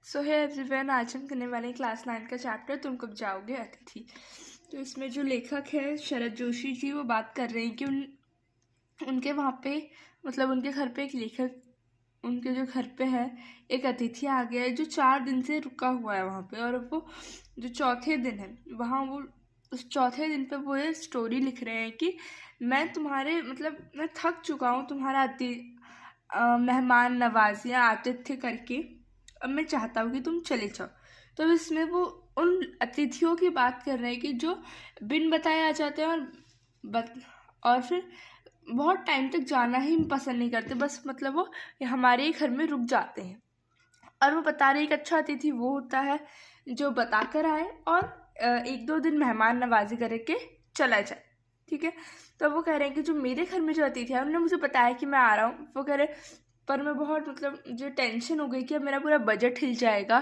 सो है एवरीवन, आज हम करने वाले हैं क्लास 9 का चैप्टर तुम कब जाओगे अतिथि। तो इसमें जो लेखक है शरद जोशी जी, वो बात कर रहे हैं कि उनके वहाँ पे मतलब उनके घर पे एक लेखक, उनके जो घर पे है एक अतिथि आ गया है जो 4 दिन से रुका हुआ है वहाँ पे। और वो जो चौथे दिन है वहाँ, वो उस चौथे दिन पे वो ये स्टोरी लिख रहे हैं कि मैं तुम्हारे मैं थक चुका हूँ तुम्हारा मेहमान नवाजियाँ आतिथ्य करके। अब मैं चाहता हूँ कि तुम चले जाओ। तो इसमें वो उन अतिथियों की बात कर रहे हैं कि जो बिन बताए आ जाते हैं और फिर बहुत टाइम तक जाना ही पसंद नहीं करते, बस वो हमारे ही घर में रुक जाते हैं। और वो बता रहे एक अच्छा अतिथि वो होता है जो बता कर आए और 1-2 दिन मेहमान नवाजी करके चला जाए, ठीक है। तो वो कह रहे हैं कि जो मेरे घर में जो अतिथि है उन्होंने मुझे बताया कि मैं आ रहा हूँ। वो कह रहे पर मैं बहुत जो टेंशन हो गई कि अब मेरा पूरा बजट हिल जाएगा,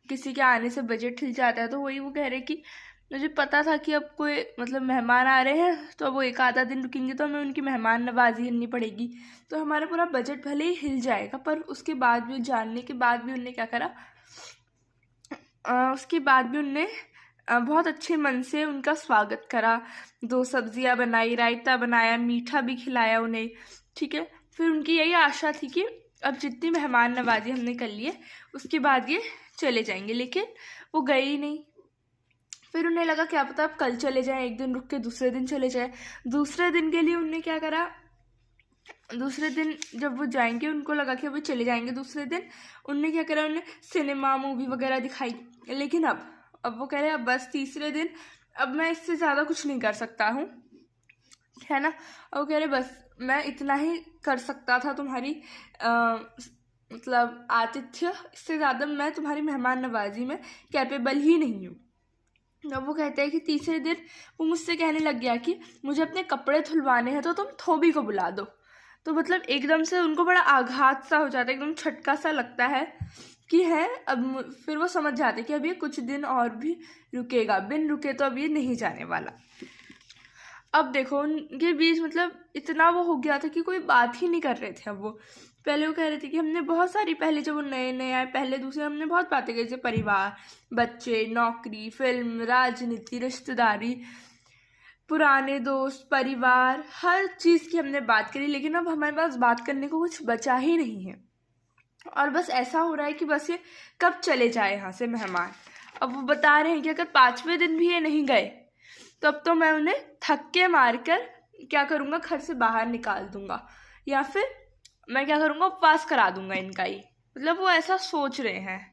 किसी के आने से बजट हिल जाता है। तो वही वो कह रहे कि मुझे पता था कि अब कोई मेहमान आ रहे हैं तो अब वो 1-आधा दिन रुकेंगे तो हमें उनकी मेहमान नवाजी करनी पड़ेगी, तो हमारा पूरा बजट भले ही हिल जाएगा। पर उसके बाद भी, जानने के बाद भी उनने क्या करा, उसके बाद भी उनने बहुत अच्छे मन से उनका स्वागत करा। 2 सब्जियां बनाई, रायता बनाया, मीठा भी खिलाया उन्हें, ठीक है। फिर उनकी यही आशा थी कि अब जितनी मेहमान नवाजी हमने कर ली है उसके बाद ये चले जाएंगे, लेकिन वो गए ही नहीं। फिर उन्हें लगा क्या पता अब कल चले जाएं, 1 दिन रुक के दूसरे दिन चले जाए। दूसरे दिन के लिए उनने क्या करा, दूसरे दिन जब वो जाएंगे उनको लगा कि वो चले जाएंगे दूसरे दिन, उनने क्या करा, उन्हें सिनेमा मूवी वगैरह दिखाई। लेकिन अब वो कह रहे हैं अब बस तीसरे दिन अब मैं इससे ज़्यादा कुछ नहीं कर सकता हूँ, है ना। और वो कह रहे बस मैं इतना ही कर सकता था तुम्हारी आतिथ्य, इससे ज़्यादा मैं तुम्हारी मेहमान नवाजी में कैपेबल ही नहीं हूँ। अब वो कहते हैं कि तीसरे दिन वो मुझसे कहने लग गया कि मुझे अपने कपड़े धुलवाने हैं तो तुम धोबी को बुला दो। तो एकदम से उनको बड़ा आघात सा हो जाता है, एकदम झटका सा लगता है कि है अब। फिर वो समझ जाते कि अब ये कुछ दिन और भी रुकेगा, बिन रुके तो अब ये नहीं जाने वाला। अब देखो उनके बीच इतना वो हो गया था कि कोई बात ही नहीं कर रहे थे। अब वो पहले वो कह रहे थे कि हमने बहुत सारी, पहले जब वो नए नए आए पहले दूसरे हमने बहुत बातें की, जैसे परिवार, बच्चे, नौकरी, फिल्म, राजनीति, रिश्तेदारी, पुराने दोस्त, परिवार, हर चीज़ की हमने बात करी। लेकिन अब हमारे पास बात करने को कुछ बचा ही नहीं है और बस ऐसा हो रहा है कि बस ये कब चले जाए यहाँ से मेहमान। अब वो बता रहे हैं कि अगर 5वें दिन भी ये नहीं गए तो अब तो मैं उन्हें थक्के मार कर क्या करूँगा, घर से बाहर निकाल दूंगा, या फिर मैं क्या करूँगा, उपवास करा दूंगा इनका ही। वो ऐसा सोच रहे हैं।